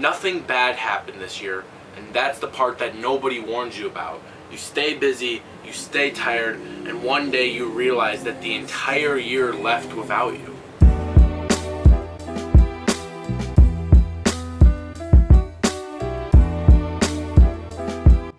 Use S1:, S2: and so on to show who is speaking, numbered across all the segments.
S1: Nothing bad happened this year, and that's the part that nobody warns you about. You stay busy, you stay tired, and one day you realize that the entire year left without you.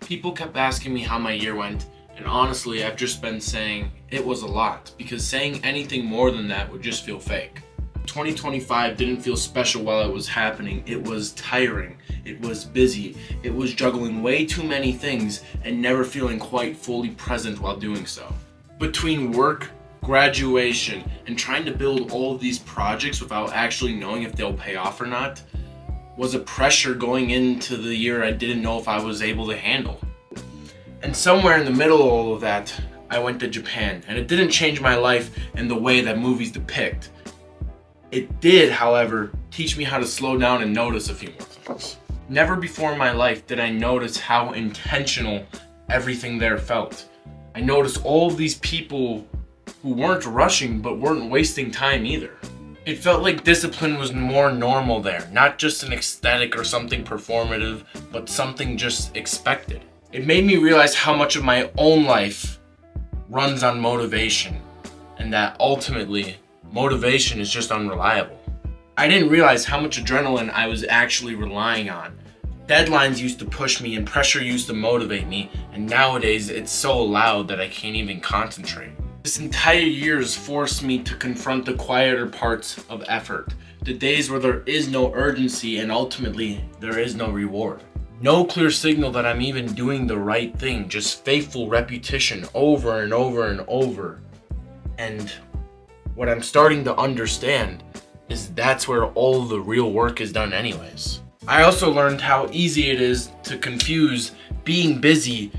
S1: People kept asking me how my year went, and honestly, I've just been saying it was a lot, because saying anything more than that would just feel fake. 2025 didn't feel special while it was happening. It was tiring, it was busy, it was juggling way too many things and never feeling quite fully present while doing so. Between work, graduation, and trying to build all of these projects without actually knowing if they'll pay off or not, was a pressure going into the year I didn't know if I was able to handle. And somewhere in the middle of all of that, I went to Japan, and it didn't change my life in the way that movies depict. It did, however, teach me how to slow down and notice a few more things. Never before in my life did I notice how intentional everything there felt. I noticed all of these people who weren't rushing but weren't wasting time either. It felt like discipline was more normal there, not just an aesthetic or something performative, but something just expected. It made me realize how much of my own life runs on motivation, and that ultimately, motivation is just unreliable. I didn't realize how much adrenaline I was actually relying on. Deadlines used to push me and pressure used to motivate me, and nowadays it's so loud that I can't even concentrate. This entire year has forced me to confront the quieter parts of effort, the days where there is no urgency and ultimately there is no reward. No clear signal that I'm even doing the right thing, just faithful repetition over and over and over. And what I'm starting to understand is that's where all the real work is done anyways. I also learned how easy it is to confuse being busy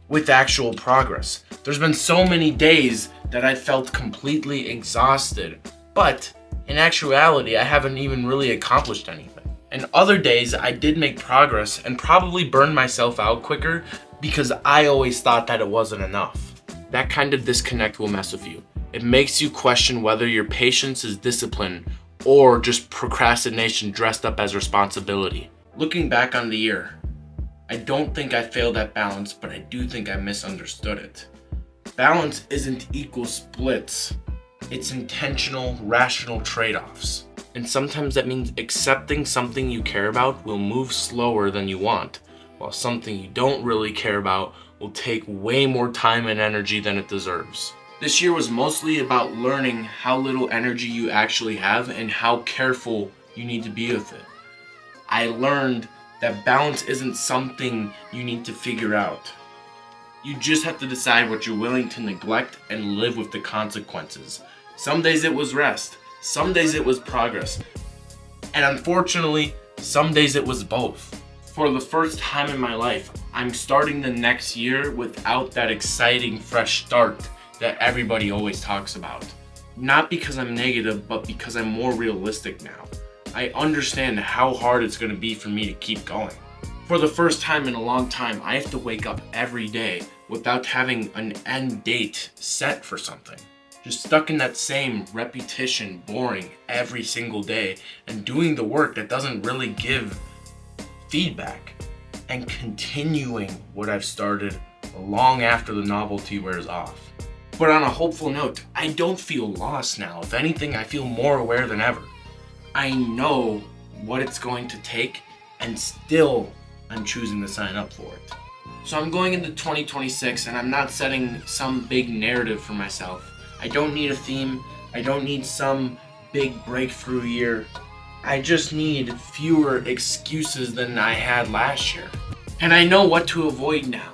S1: with actual progress. There's been so many days that I felt completely exhausted, but in actuality, I haven't even really accomplished anything. And other days, I did make progress and probably burned myself out quicker because I always thought that it wasn't enough. That kind of disconnect will mess with you. It makes you question whether your patience is discipline or just procrastination dressed up as responsibility. Looking back on the year, I don't think I failed at balance, but I do think I misunderstood it. Balance isn't equal splits. It's intentional, rational trade-offs. And sometimes that means accepting something you care about will move slower than you want, while something you don't really care about will take way more time and energy than it deserves. This year was mostly about learning how little energy you actually have and how careful you need to be with it. I learned that balance isn't something you need to figure out. You just have to decide what you're willing to neglect and live with the consequences. Some days it was rest, some days it was progress, and unfortunately, some days it was both. For the first time in my life, I'm starting the next year without that exciting fresh start that everybody always talks about. Not because I'm negative, but because I'm more realistic now. I understand how hard it's going to be for me to keep going. For the first time in a long time, I have to wake up every day without having an end date set for something. Just stuck in that same repetition, boring every single day, and doing the work that doesn't really give feedback, and continuing what I've started long after the novelty wears off. But on a hopeful note, I don't feel lost now. If anything, I feel more aware than ever. I know what it's going to take, and still I'm choosing to sign up for it. So I'm going into 2026 and I'm not setting some big narrative for myself. I don't need a theme. I don't need some big breakthrough year. I just need fewer excuses than I had last year. And I know what to avoid now.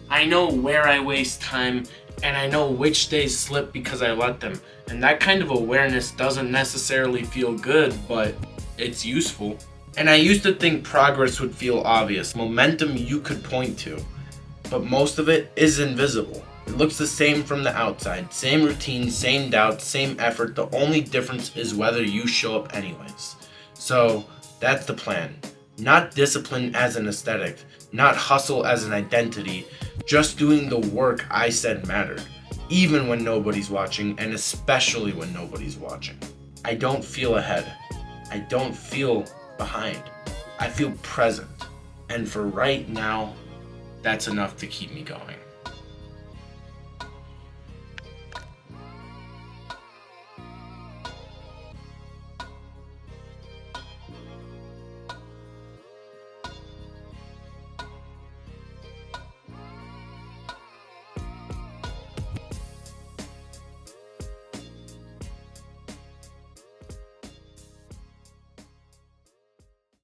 S1: I know where I waste time, and I know which days slip because I let them. And that kind of awareness doesn't necessarily feel good, but it's useful. And I used to think progress would feel obvious, momentum you could point to. But most of it is invisible. It looks the same from the outside. Same routine, same doubts, same effort. The only difference is whether you show up anyways. So that's the plan. Not discipline as an aesthetic, not hustle as an identity, just doing the work I said mattered, even when nobody's watching, and especially when nobody's watching. I don't feel ahead. I don't feel behind. I feel present. And for right now, that's enough to keep me going.